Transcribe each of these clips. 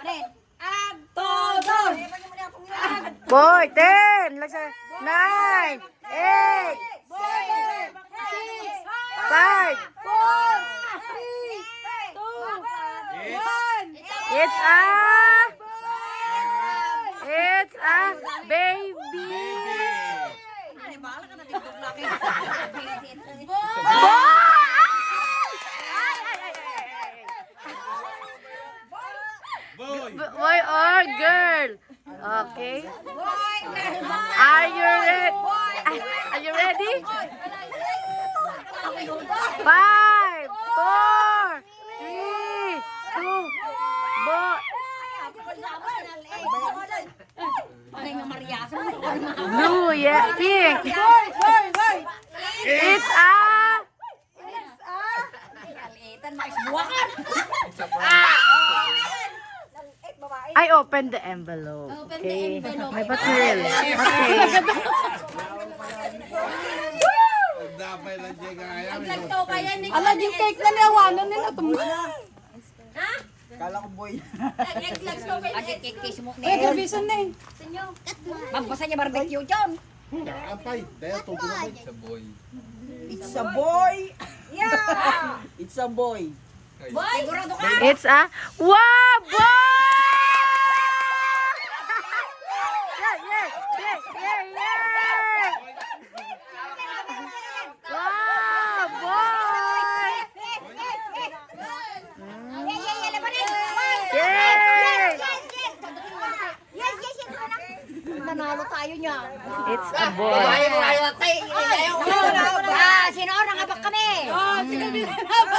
Todo! Boy, 10, 9, 8, 5. It's a baby. Boy or girl? Okay. Are you ready? Are you ready? 5, 4, 3, 2, boy. Blue, yeah, pink. It's I opened the envelope. Okay. May patil. Okay. Ala, yung cake na niyawanan nila. Kala ko boy. Eh, gabisan na eh. Magbasa niya barbecue dyan. It's a boy. Yeah. It's a boy. Sigurado ka. It's a wow boy! Yeah. Wow boy! Yay! Nanalo tayo niya. It's a boy. Sino? Nangabak kami.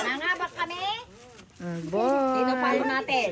Nangabak kami. Boy. Sino palo natin?